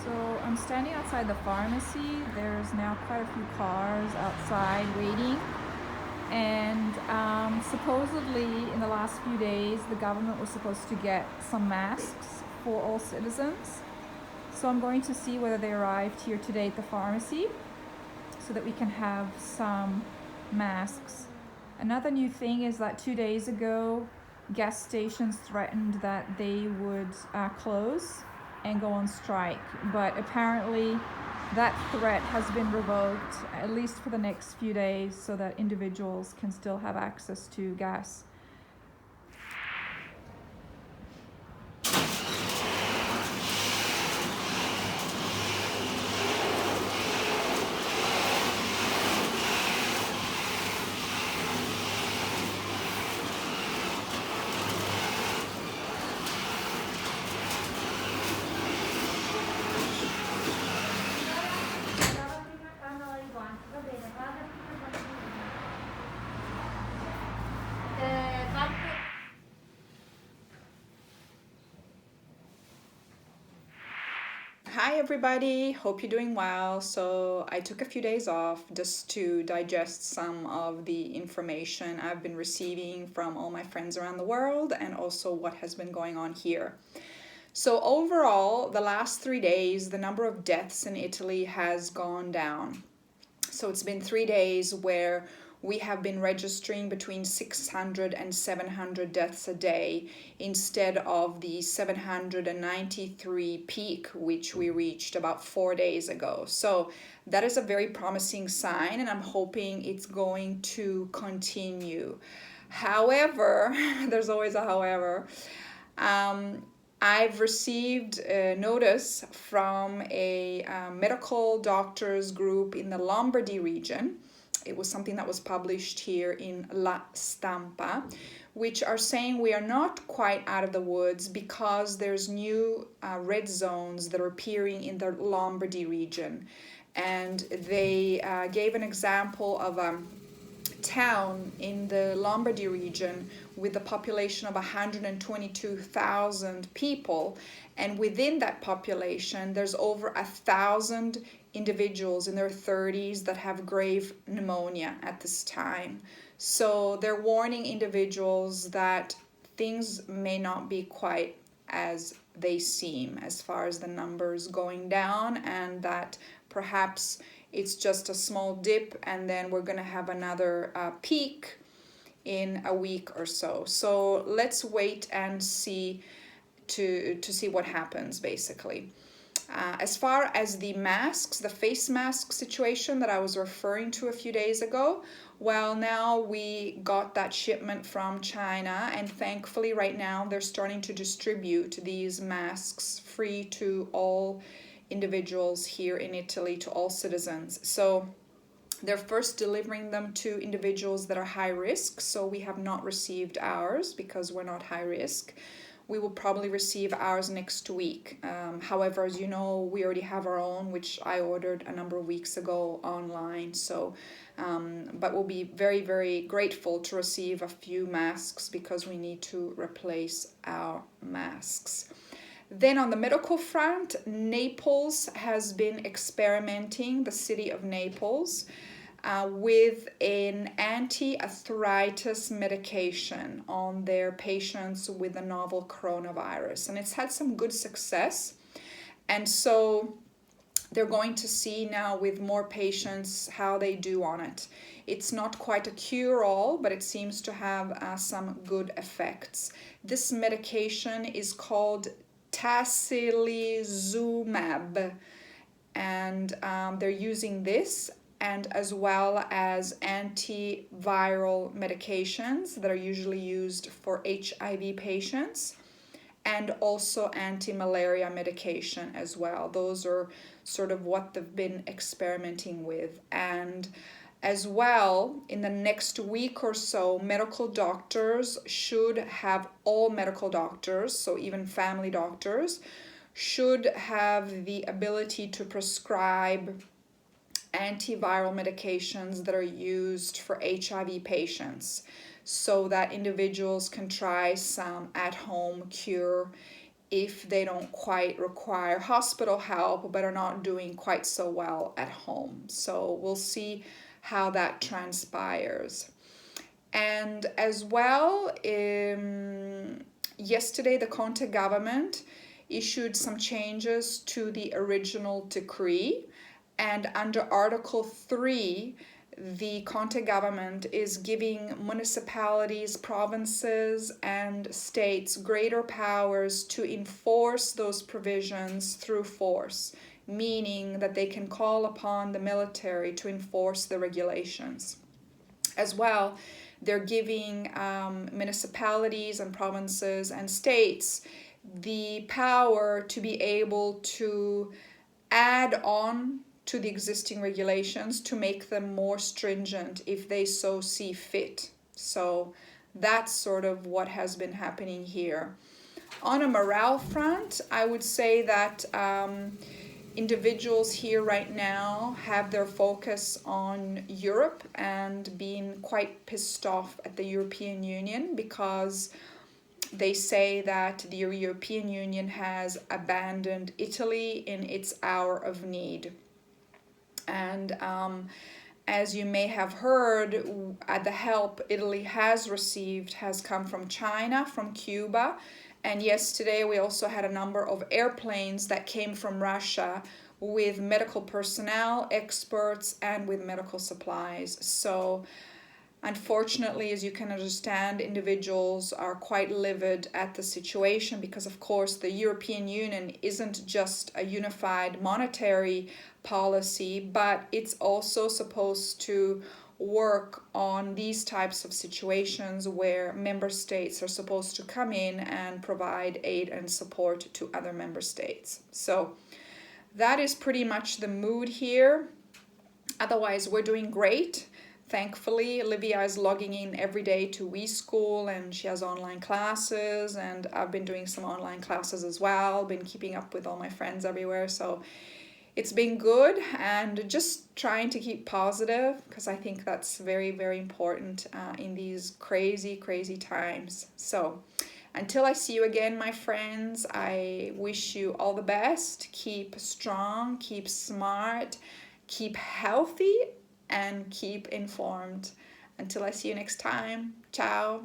So I'm standing outside the pharmacy. There's now quite a few cars outside waiting. And supposedly, in the last few days, the government was supposed to get some masks for all citizens. So I'm going to see whether they arrived here today at the pharmacy so that we can have some masks. Another new thing is that 2 days ago, gas stations threatened that they would close and go on strike, but apparently that threat has been revoked, at least for the next few days, so that individuals can still have access to gas. Hi everybody, hope you're doing well. So I took a few days off just to digest some of the information I've been receiving from all my friends around the world and also what has been going on here. So overall, the last 3 days, the number of deaths in Italy has gone down. So it's been 3 days where we have been registering between 600 and 700 deaths a day instead of the 793 peak, which we reached about 4 days ago. So that is a very promising sign, and I'm hoping it's going to continue. However, there's always a however. I've received a notice from a medical doctors group in the Lombardy region. It was something that was published here in La Stampa, which are saying we are not quite out of the woods because there's new red zones that are appearing in the Lombardy region. And they gave an example of a town in the Lombardy region with a population of 122,000 people, and within that population there's over 1,000 individuals in their 30s that have grave pneumonia at this time. So they're warning individuals that things may not be quite as they seem as far as the numbers going down, and that perhaps it's just a small dip and then we're going to have another peak in a week or so. So let's wait and see to see what happens basically. As far as the masks, the face mask situation that I was referring to a few days ago, well, now we got that shipment from China, and thankfully right now they're starting to distribute these masks free to all individuals here in Italy, to all citizens. So they're first delivering them to individuals that are high risk. So we have not received ours because we're not high risk. We will probably receive ours next week. However, as you know, we already have our own, which I ordered a number of weeks ago online. So, but we'll be very, very grateful to receive a few masks because we need to replace our masks. Then on the medical front, Naples has been experimenting, the city of Naples, with an anti-arthritis medication on their patients with the novel coronavirus. And it's had some good success. And so they're going to see now with more patients how they do on it. It's not quite a cure-all, but it seems to have some good effects. This medication is called Tocilizumab, and they're using this and as well as antiviral medications that are usually used for HIV patients, and also anti-malaria medication as well. Those are sort of what they've been experimenting with. And as well, in the next week or so, medical doctors should have, all medical doctors, so even family doctors, should have the ability to prescribe antiviral medications that are used for HIV patients so that individuals can try some at-home cure if they don't quite require hospital help but are not doing quite so well at home. So we'll see how that transpires. And as well, yesterday the Conte government issued some changes to the original decree, and under Article 3, the Conte government is giving municipalities, provinces, and states greater powers to enforce those provisions through force, meaning that they can call upon the military to enforce the regulations. As well, they're giving municipalities and provinces and states the power to be able to add on to the existing regulations to make them more stringent if they so see fit. So that's sort of what has been happening here. On a morale front, I would say that individuals here right now have their focus on Europe and being quite pissed off at the European Union because they say that the European Union has abandoned Italy in its hour of need. And as you may have heard, the help Italy has received has come from China, from Cuba, and yesterday we also had a number of airplanes that came from Russia with medical personnel, experts, and with medical supplies. So unfortunately, as you can understand, individuals are quite livid at the situation because, of course, the European Union isn't just a unified monetary policy, but it's also supposed to work on these types of situations where member states are supposed to come in and provide aid and support to other member states. So that is pretty much the mood here. Otherwise, we're doing great. Thankfully, Olivia is logging in every day to WeSchool and she has online classes, and I've been doing some online classes as well, been keeping up with all my friends everywhere. So it's been good, and just trying to keep positive because I think that's very, very important in these crazy, crazy times. So until I see you again, my friends, I wish you all the best. Keep strong, keep smart, keep healthy, and keep informed. Until I see you next time. Ciao.